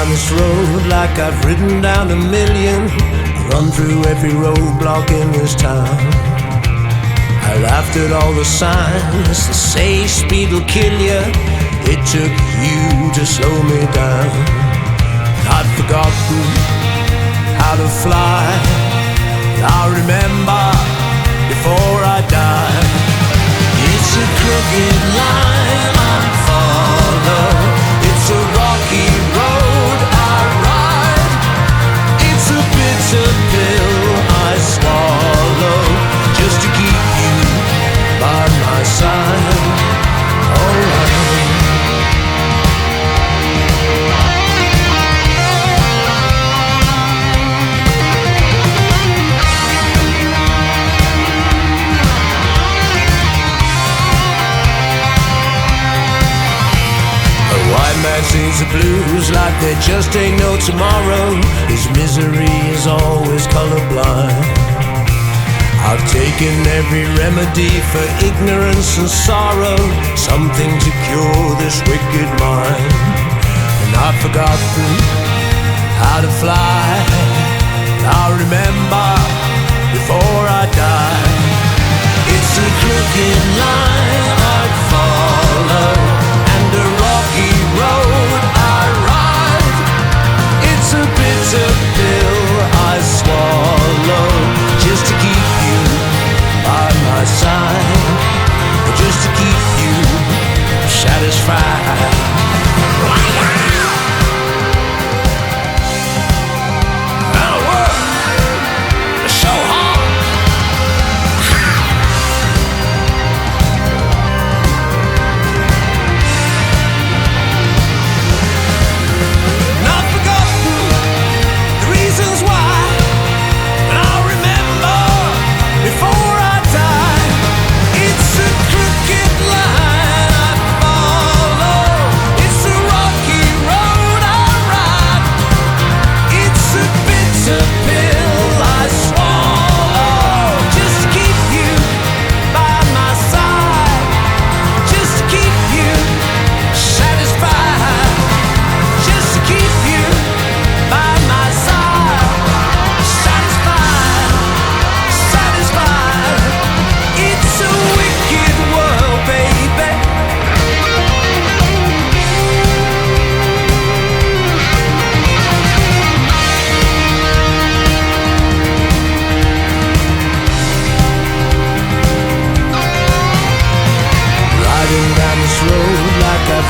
down this road like I've ridden down a million, run through every roadblock in this town. I laughed at all the signs that say speed will kill you. It took you to slow me down. I'd forgotten how to fly. I'll remember before I die. It's a crooked line I follow. It's a rocky road I ride. It's a bitter pill I swallow just to keep you by my side. Alright. Man sings the blues like there just ain't no tomorrow. His misery is always colorblind. I've taken every remedy for ignorance and sorrow, something to cure this wicked mind. And I've forgotten how to fly. I'll remember before I die. It's a crooked line I follow and a rocky road I ride. It's a bitter pill I swallow just to keep you by my side, just to keep you satisfied. That'll work. It's so hard.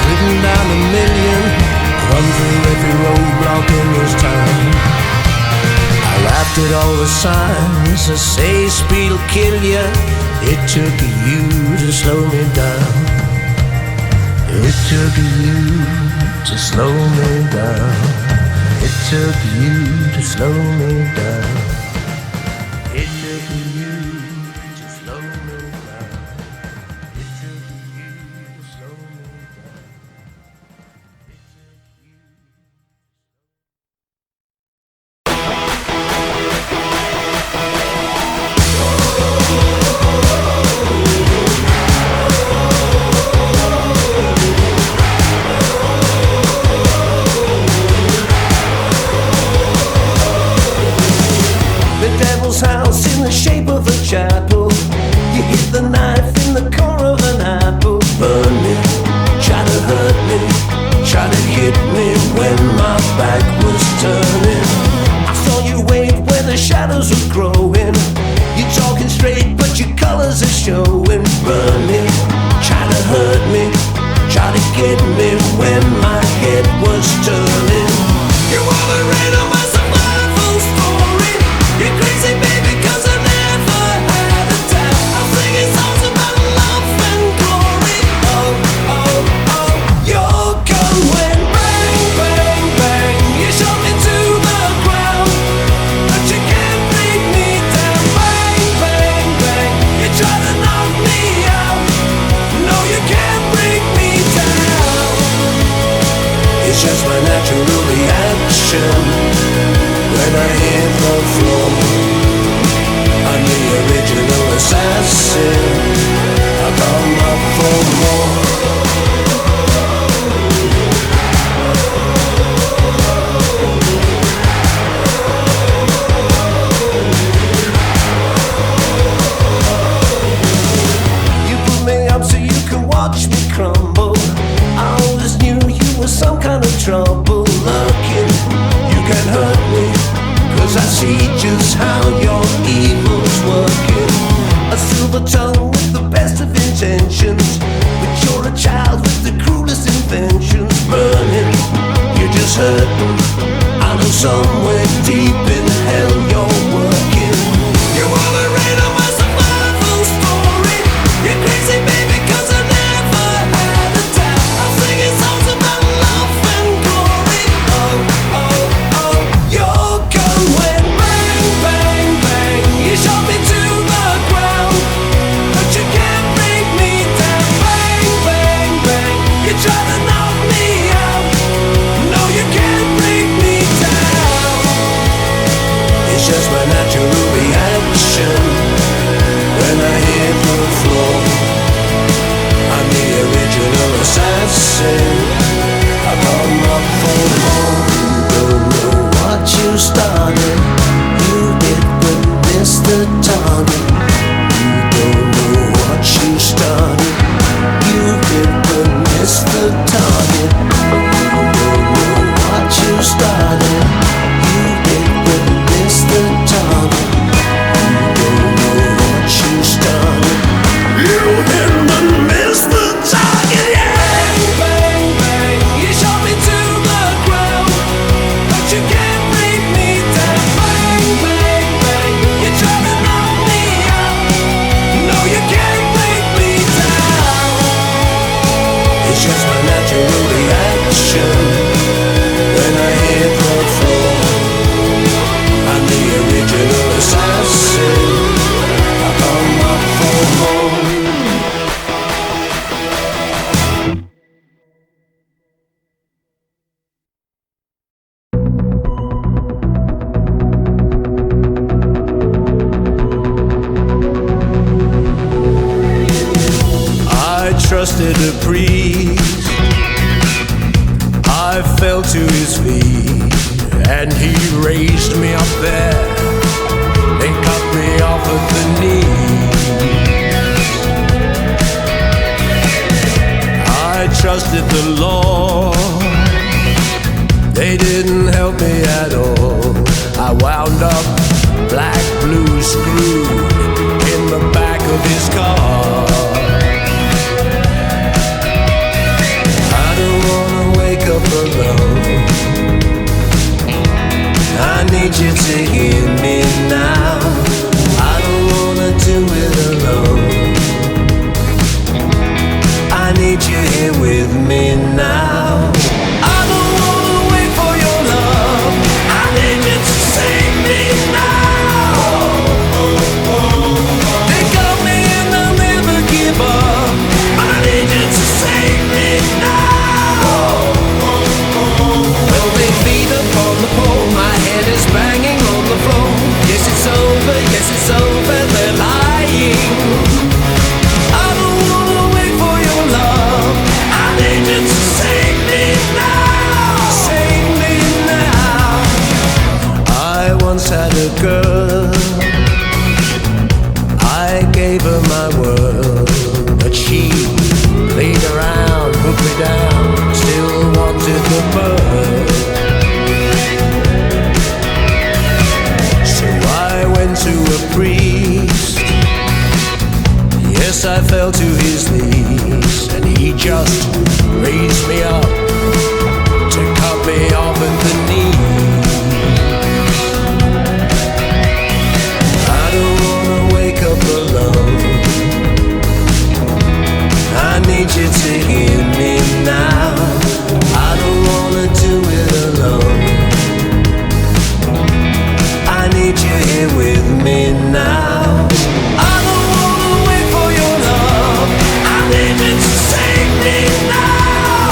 Ridden down a million, run through every roadblock in this town. I laughed at all the signs that say speed will kill you. It took you to slow me down. It took you to slow me down. It took you to slow me down. It took you to slow me down. It took you to slow me down. House in the shape of a chapel. You hit the knife in the core of an apple. Burn me, try to hurt me, try to hit me when my back was turning. I saw you wave when the shadows were growing. You're talking straight but your colors are showing. Burn me, try to hurt me, try to get me when my head was turning. You wanna rain on my survival story. You're crazy, baby, 'cause I never had a doubt. I'm singing songs about love and glory. Oh, oh, oh, your gun went bang, bang, bang. You shot me to the ground, but you can't bring me down. Bang, bang, bang. You try to knock me out. No, you can't bring me down. It's just my natural reaction. trusted a priest. I fell to his feet and he raised me up there, then cut me off at the knees. I trusted the Lord, they didn't help me at all. I wound up black, blue, screwed in the back of his car. I don't wanna wake up alone, I need you to hear me now. I don't wanna do it alone, I need you here with me now. I don't wanna wait for your love, I need you to save me now. They got me and I'll never give up, but I need you to save me now. Well, they beat up on the pole, my head is banging on the floor. Yes, it's over, they're lying. I don't wanna wait for your love, I need you to save me now. Save me now. I once had a girl, I gave her my world, but she played around, put me down, still wanted the bird. So I went to a priest, yes, I fell to his knees, and he just raised me up to cut me off at the knees. I don't wanna wake up alone, I need you to hear me now. I don't wanna do it alone, I need you here with me now. I don't wanna wait for your love, I need you to save me now.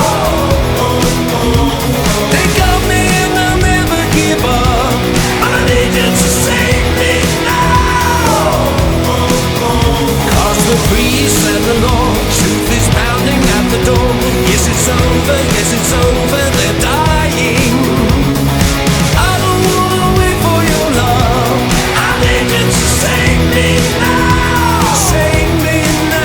They got me and I'll never give up, but I need you to save me now. Cause the priest and the law, truth is pounding at the door. Yes, it's over, they're dying. I don't wanna wait for your love, I need you to save me now. Save me now.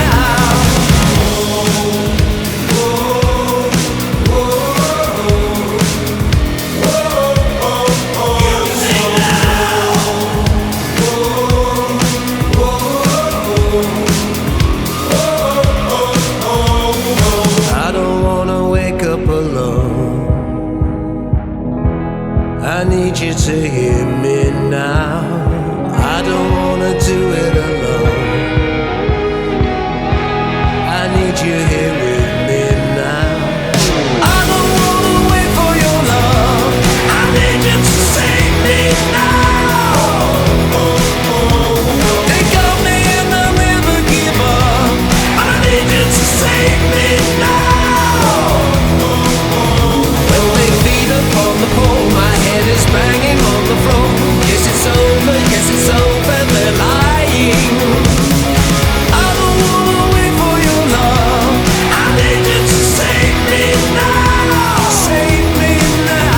I don't wanna wake up alone, I need you to hear me now. I don't wanna do it alone, I need you here with me now. I don't wanna wait for your love, I need you to save me now. They got me and I'll never give up, but I need you to save me now. Well, they beat up on the pole, my head is banging on the floor. Yes, it's over, they're lying. I don't wanna wait for your love, I need you to save me now. Save me now.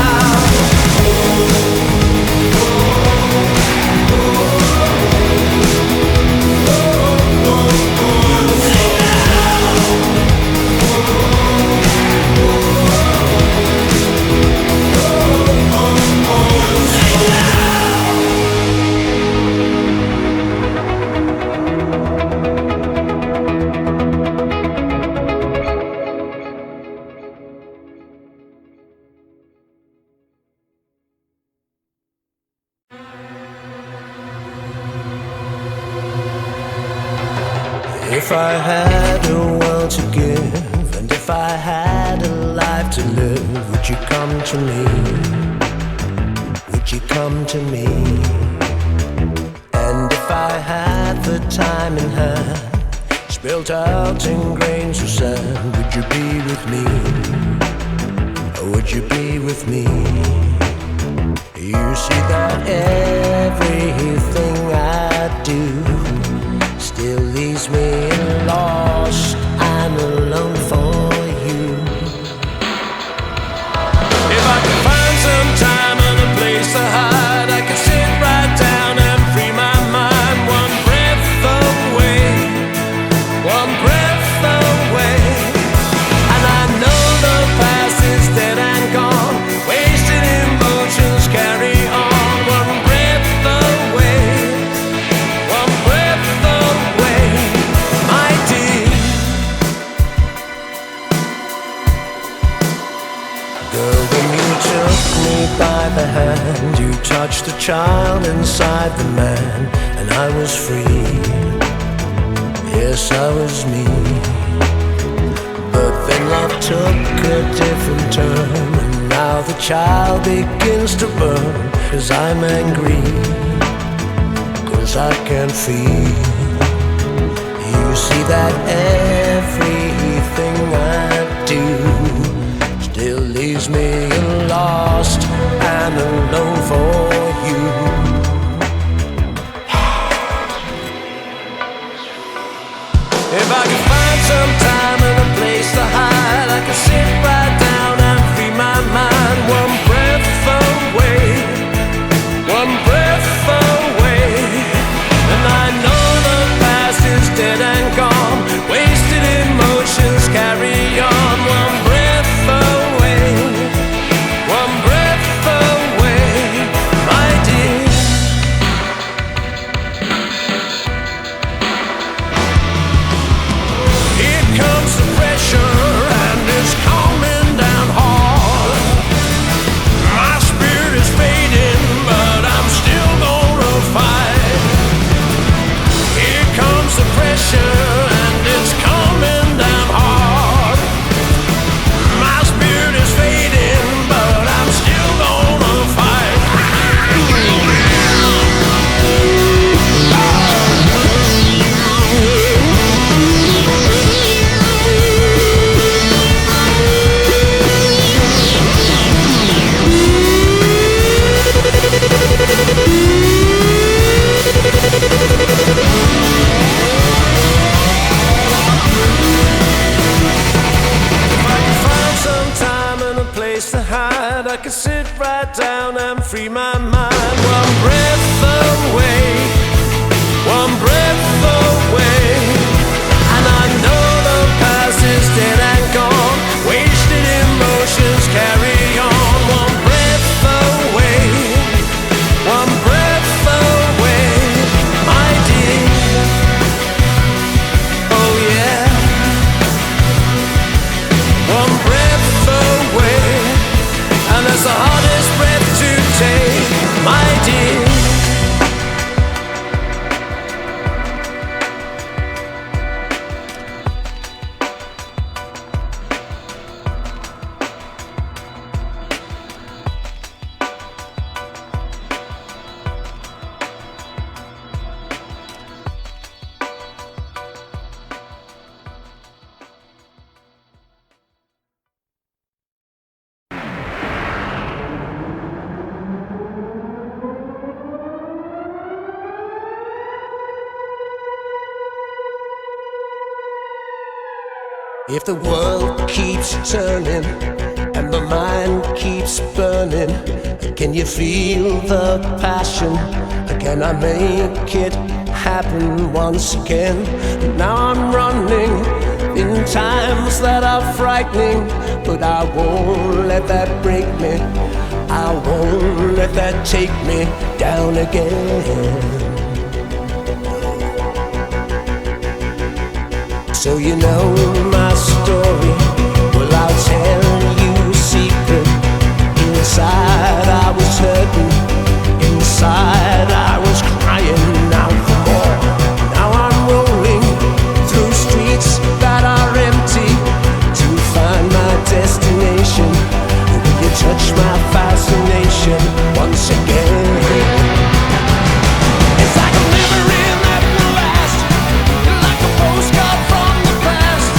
If I had a world to give, and if I had a life to live, would you come to me? Would you come to me? And if I had the time in hand, spilled out in grains of sand, would you be with me? Or would you be with me? You see that everything I do still leaves me lost and alone. pushed a child inside the man, and I was free. Yes, I was me. But then love took a different turn, and now the child begins to burn. 'Cause I'm angry, 'cause I can't feel. You see that everything I do still leaves me lost and alone for you. If I could find some time and a place to hide, I could sit right down and free my mind. One breath away, one breath away, and I know the past is dead and gone. Wasted emotions carry on. One breath away, one breath away, my dear. Here comes the pressure and it's coming down hard. My spirit is fading, but I'm still gonna fight. Here comes the pressure and it's coming down hard. My spirit is fading, but I'm still gonna fight. Find some time and a place to hide. I can sit right down and free my mind. One breath away, one breath away, and I know the past is dead and gone. Wasted emotions carry on. One breath away, one breath away, my dear. Oh yeah. One breath away, and that's the hardest breath to take, my dear. If the world keeps turning and the mind keeps burning, can you feel the passion? Can I make it happen once again? Now I'm running in times that are frightening, but I won't let that break me. I won't let that take me down again. So you know my story, well I'll tell you a secret. Inside I was hurting, inside I was crying out for more. Now I'm rolling through streets that are empty to find my destination. Will you touch my fascination once again? It's like a memory that will last, like a postcard from the past.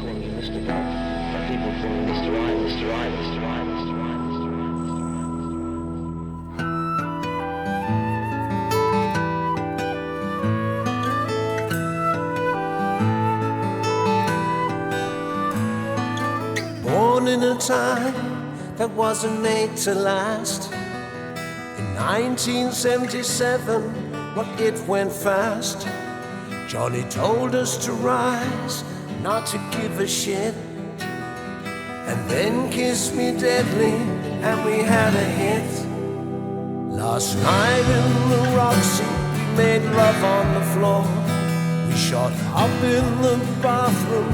calling you Mr. Golf. But people call me Mr. I, Mr. I, Mr. I, Mr. I, Mr. I. Born in a time that wasn't made to last. In 1977, well, it went fast. Johnny told us to rise, not to give a shit, and then kissed me deadly, and we had a hit. Last night in the Roxy, we made love on the floor. We shot up in the bathroom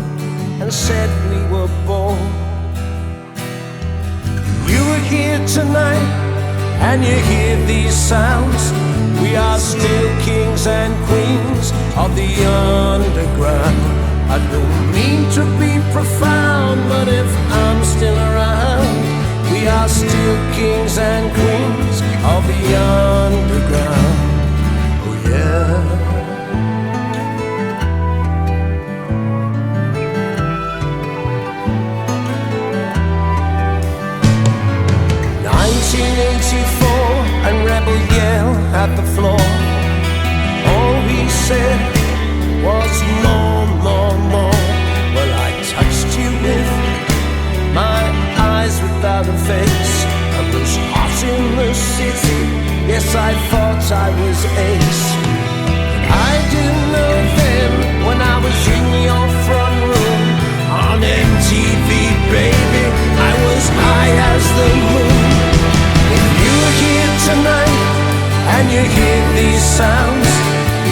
and said we were bored. You were here tonight, and you hear these sounds. We are still kings and queens of the underground. I don't mean to be profound, but if I'm still around, we are still kings and queens of the underground. Oh yeah. 1984, and rebel yell at the floor. All he said was more, more, more. Well, I touched you with my eyes without a face. I was hot in the city, yes, I thought I was ace. I didn't know then, when I was in your front room on MTV, baby, I was high as the moon. If you are here tonight and you hear these sounds,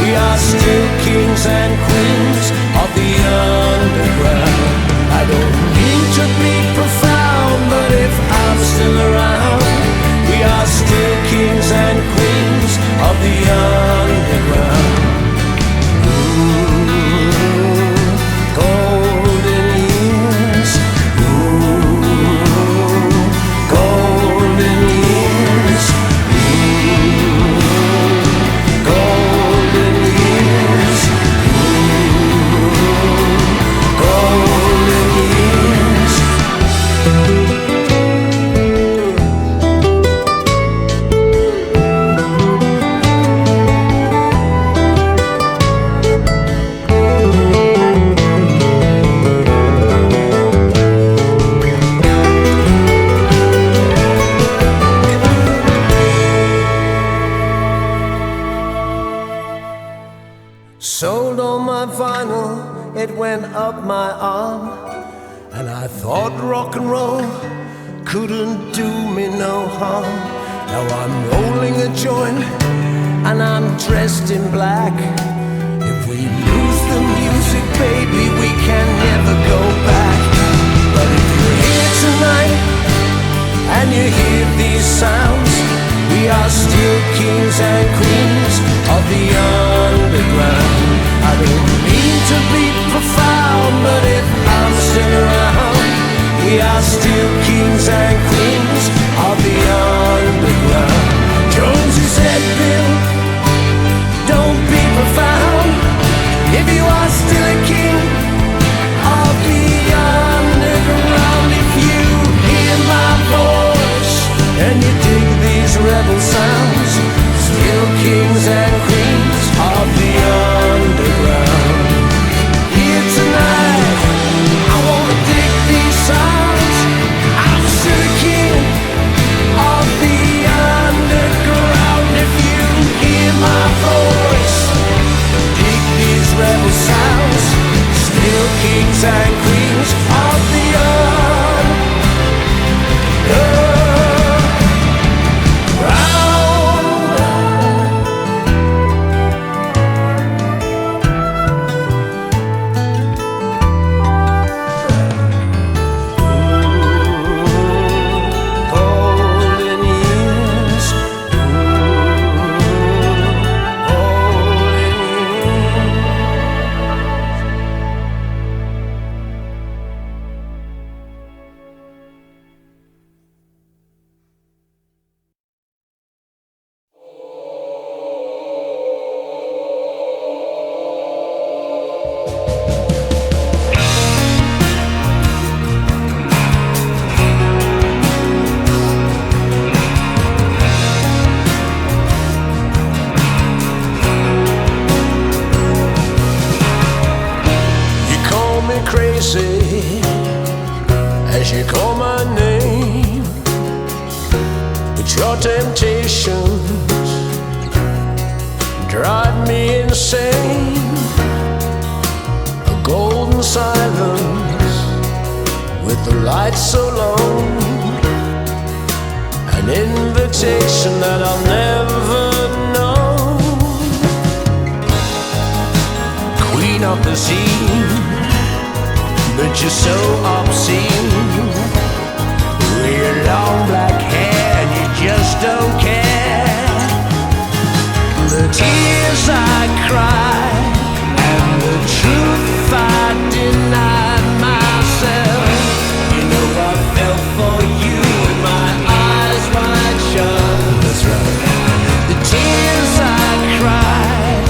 we are still kings and queens of the underground. I don't mean to be profound, but if I'm still around, we are still kings and queens of the underground. Golden years, golden years, golden years, golden years. Sold on my vinyl, it went up my arm, and I thought rock and roll couldn't do me no harm. Now I'm rolling a joint, and I'm dressed in black. If we lose the music, baby, we can never go back. But if you're here tonight, and you hear these sounds, we are still kings and queens of the underground. I don't mean to be profound, but if I'm still around, we are still kings and queens of the underground. Jonesy said, Bill, don't be profound if you are still a king of the underground. If you hear my voice and you dig these rebel sounds, still kings and queens me crazy as you call my name, but your temptations drive me insane. A golden silence with the lights so low, an invitation that I'll never know. Queen of the scene, but you're so obscene. With your long black hair and you just don't care. The tears I cried and the truth I denied myself. You know I fell for you with my eyes wide shut. That's right. The tears I cried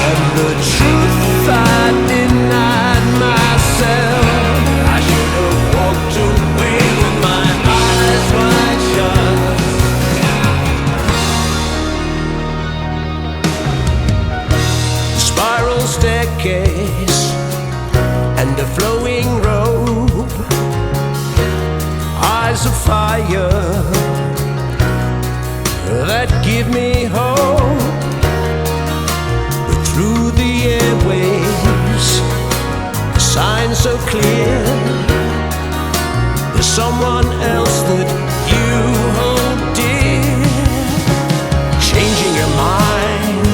and the truth I denied myself. I should have walked away with my eyes wide shut. Spiral staircase and a flowing robe, eyes of fire that give me hope. But through the airwaves, the sign so clear, there's someone else that you hold dear. Changing your mind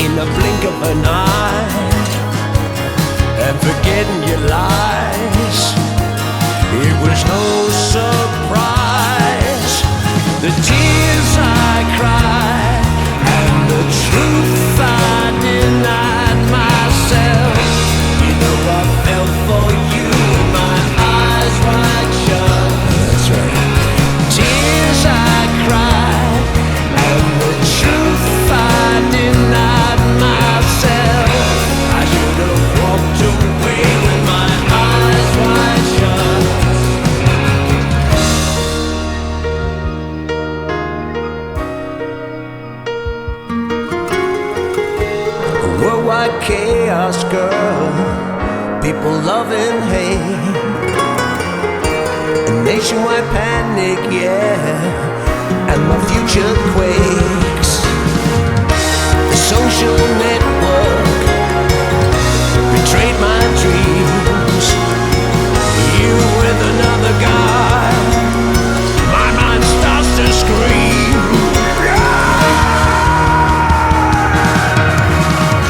in the blink of an eye, and forgetting your lies, it was no surprise. The tears I cried and the truth I denied myself. You know I fell for you with my eyes wide shut. That's right. Tears I cried and the truth I denied myself. I should have walked away with my eyes wide shut. Worldwide chaos, girl. People love and hate. A nationwide panic, yeah. And my future quakes. The social network betrayed my dreams. You with another guy, my mind starts to scream.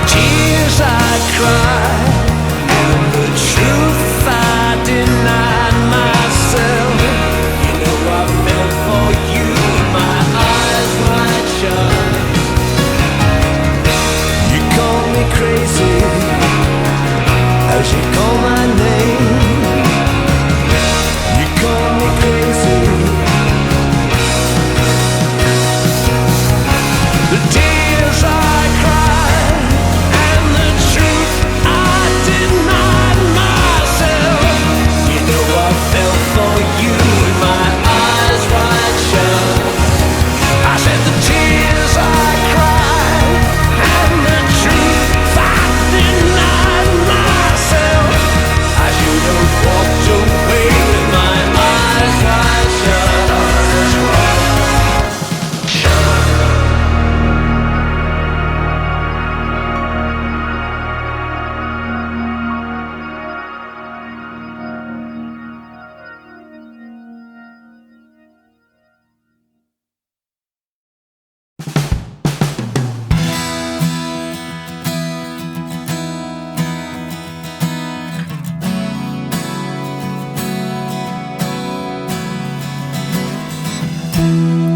Tears I cried and the truth I denied myself. You know I fell for you with my eyes wide shut. You call me crazy as you call my name. You call me crazy. The tears I cried and the truth I denied myself. You know I fell for you with my eyes wide shut. I said the tears I cried and the truth I denied myself. I should have walked away with my eyes wide shut.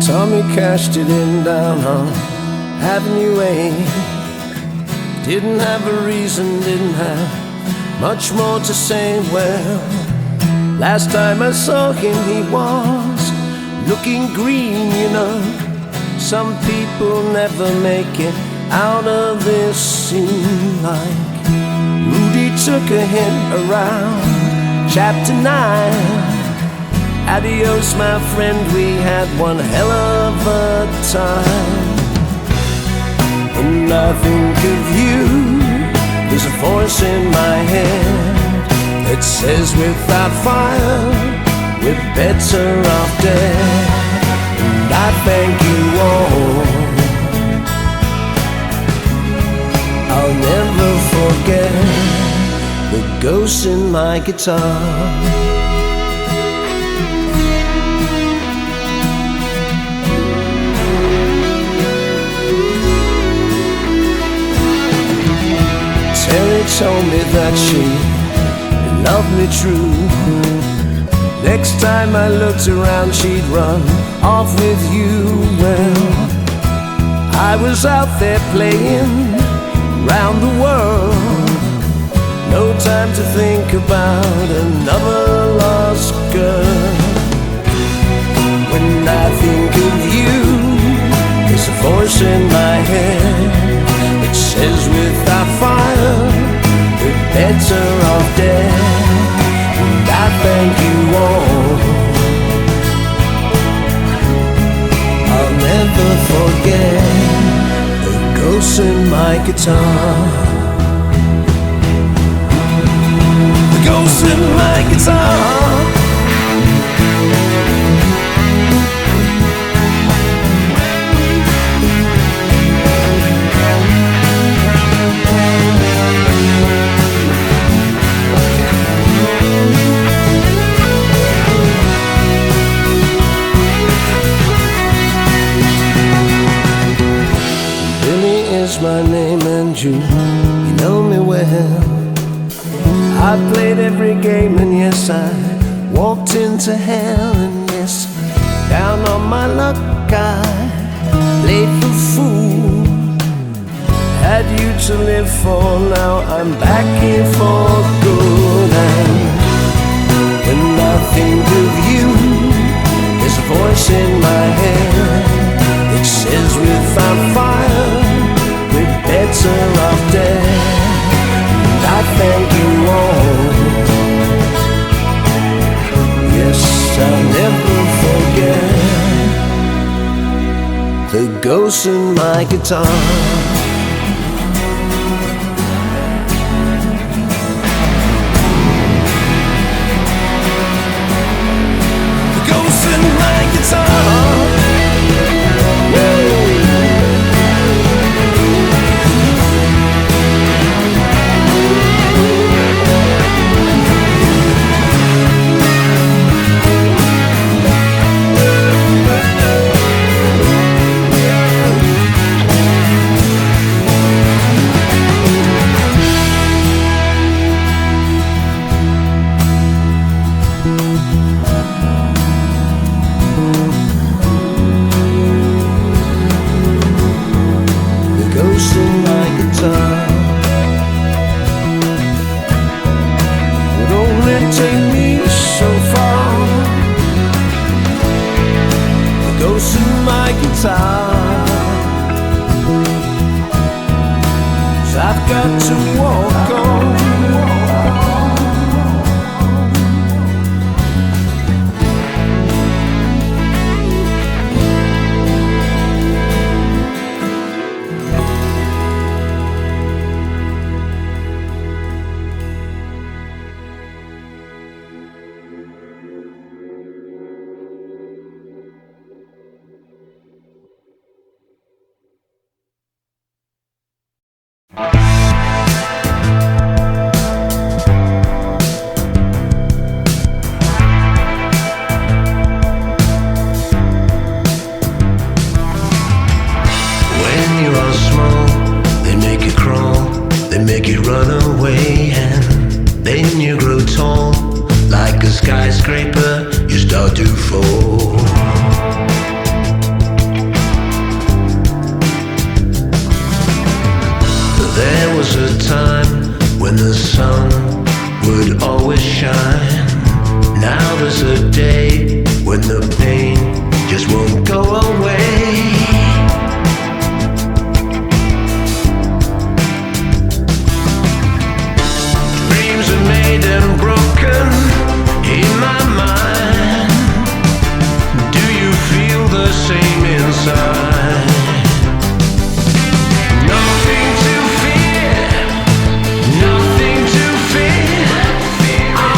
Tommy cashed it in down on Avenue A. Didn't have a reason, didn't have much more to say. Well, last time I saw him he was looking green, you know. Some people never make it out of this scene. Like Rudy took a hint around chapter 9. Adios, my friend, we had one hell of a time. When I think of you, there's a voice in my head It says without fire, we're better off dead. And I thank you all. I'll never forget the ghost in my guitar. Terry told me that she loved me true. Next time I looked around, she'd run off with you. Well, I was out there playing round the world. No time to think about another lost girl. When I think of you, there's a voice in my head. It says without fire, we're better off dead. And I thank you all. I'll never forget the ghost in my guitar. The ghost in my guitar. My name and you know me well. I played every game and yes, I walked into hell. And yes, down on my luck I played the fool. Had you to live for, now I'm back here for good. And when I think of you, there's a voice in my head. It says without fire, we're better off dead. And I thank you all. Yes, I'll never forget the ghost in my guitar. The ghost in my guitar. I've got to walk on. Nothing to fear.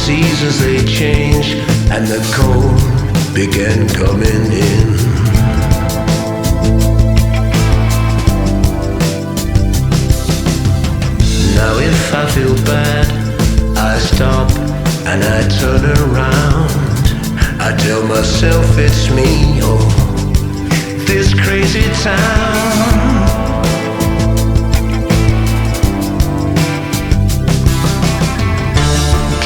seasons they changed and the cold began coming in. Now if I feel bad, I stop and I turn around. I tell myself it's me, oh, this crazy town.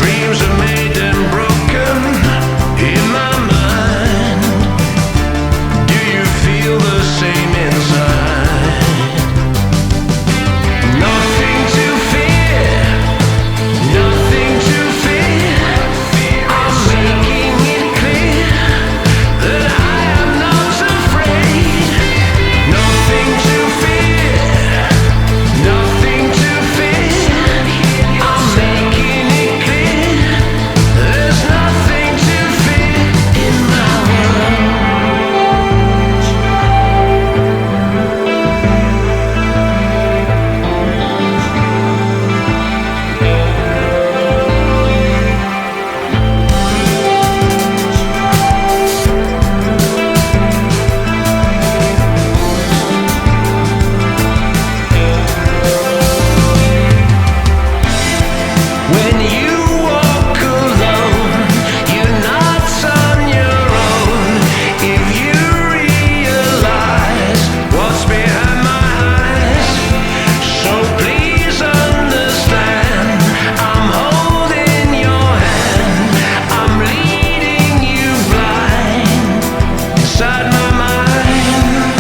Dreams are made and broken in my mind. Do you feel the same inside? Nothing to fear, nothing to fear. I'm making it clear that I am not afraid. Nothing to fear, nothing to fear. I'm making it clear. There's nothing to fear in my world. When you walk alone, you're not on your own. If you realize what's behind my eyes, so please understand, I'm holding your hand, I'm leading you blind inside my mind.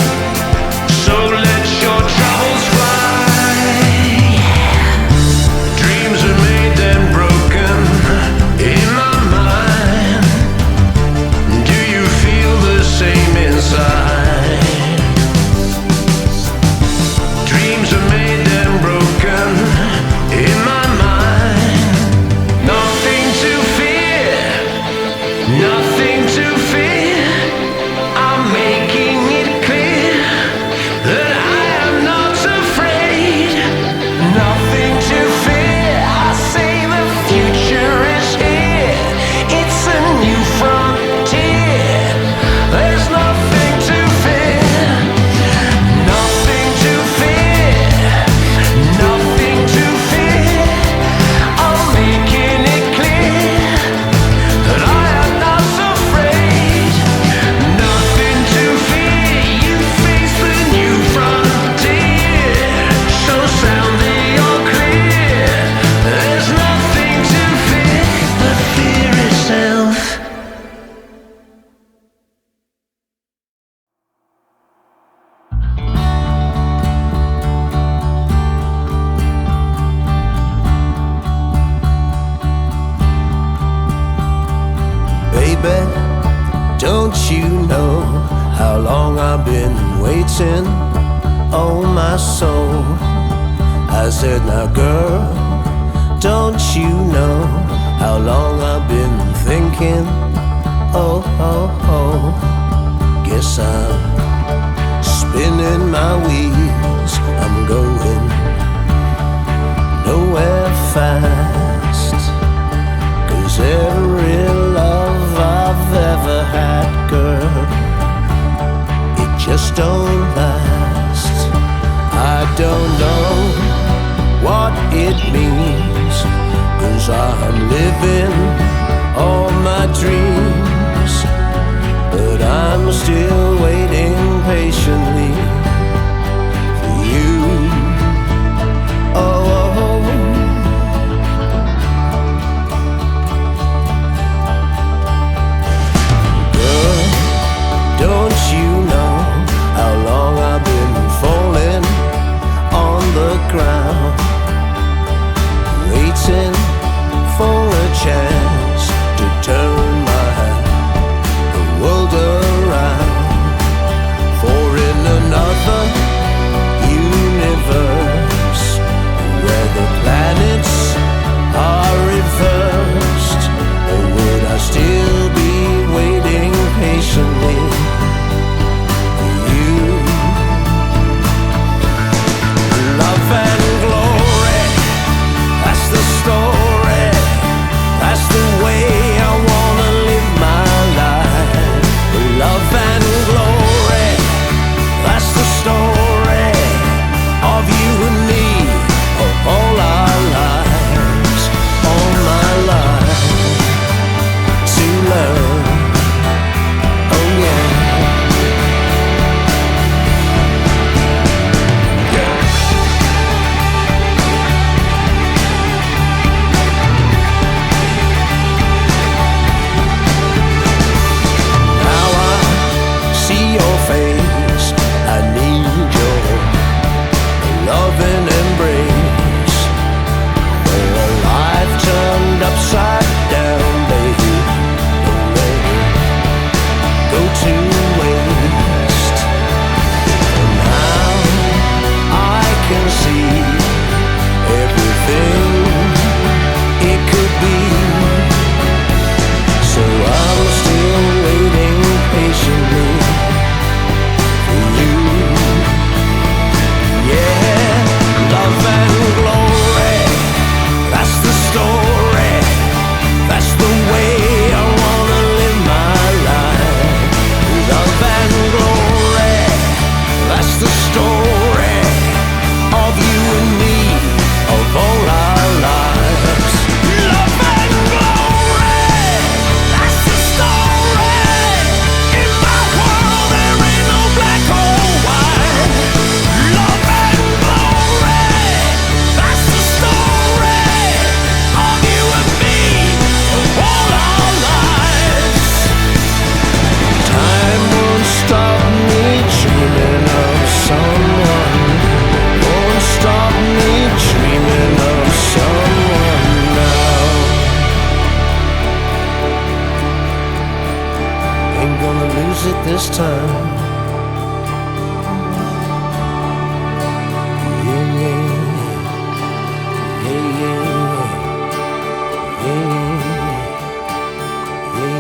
So let your troubles fly. Dreams are made and broken in my mind. Do you feel the same inside? Dreams are made and broken in my mind. Nothing to fear, nothing to fear. I'm making it clear that I am not afraid. Nothing to fear. I say the future is here. It's a new frontier. There's nothing to fear. Nothing to fear. Nothing to fear. I'm making it clear that I am not afraid. Nothing to fear. You face the new frontier. So sound the all clear. There's nothing to fear but fear itself. Baby, don't you know how long I've been waiting? Oh, my soul. I said, now girl, don't you know how long I've been thinking? Oh, oh, oh. Guess I'm spinning my wheels. I'm going nowhere fast. 'Cause every love I've ever had, girl, it just don't last. I don't know what it means, 'cause I'm living all my dreams, but I'm still waiting patiently for you. Oh, oh, oh. Girl, don't you know how long I've been falling on the ground, waiting for a chance to turn the world around. For in another last time. Yeah, yeah, yeah, yeah, yeah, yeah,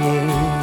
yeah.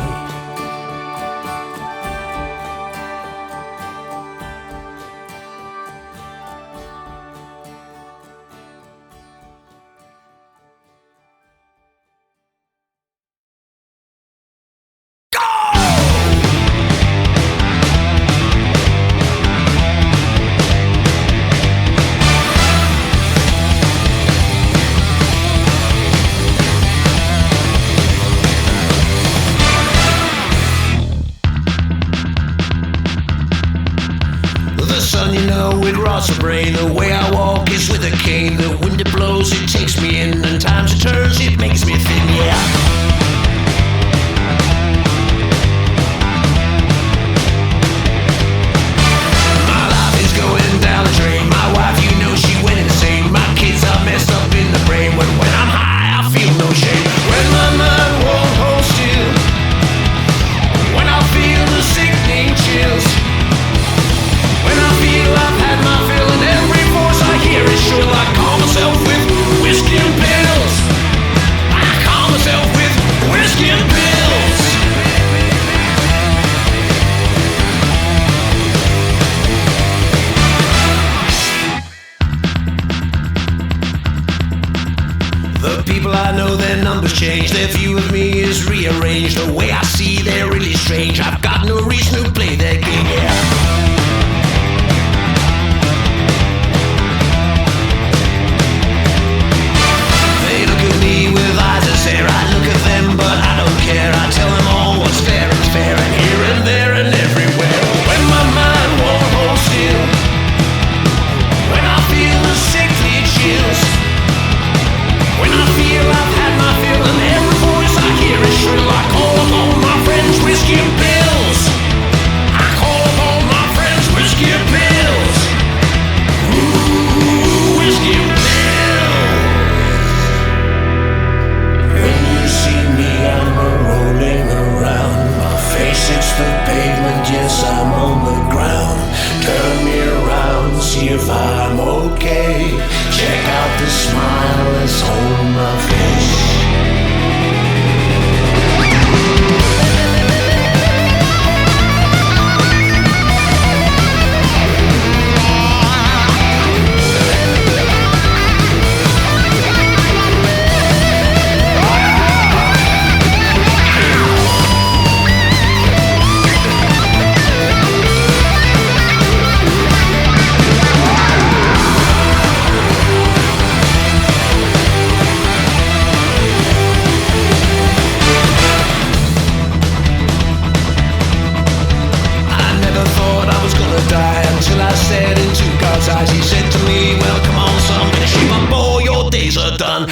You know it rots the brain. The way I walk is with a cane. The wind it blows, it takes me in, and times it turns, it makes me thin, yeah. My life is going down the drain. My wife, you know she went insane. My kids are messed up in the brain. When I'm high, I feel no shame. When my mind won't hold still, when I feel the sickening chills, when I feel I've had my fill and every voice I hear is shrill, I call myself with whiskey and pills. I call myself with whiskey and pills. The people I know, their numbers change. Their view of me is rearranged. The way I see, they're really strange. I've got no reason to play their game, yeah. With eyes that stare, I look at them, but I don't care. I tell them all what's fair is fair, and here and there and everywhere. When my mind won't hold still, when I feel the sickly chills, when I feel I've had my fill, and every voice I hear is shrill, I call upon my friends, whiskey and pills. I call upon my friends, whiskey and pills. Ooh, whiskey and pills. I'm rolling around, my face hits the pavement, yes I'm on the ground. Turn me around, see if I'm okay. Check out the smile that's on my face. Until I said into God's eyes, he said to me, well, come on, son, finish him up, all your days are done.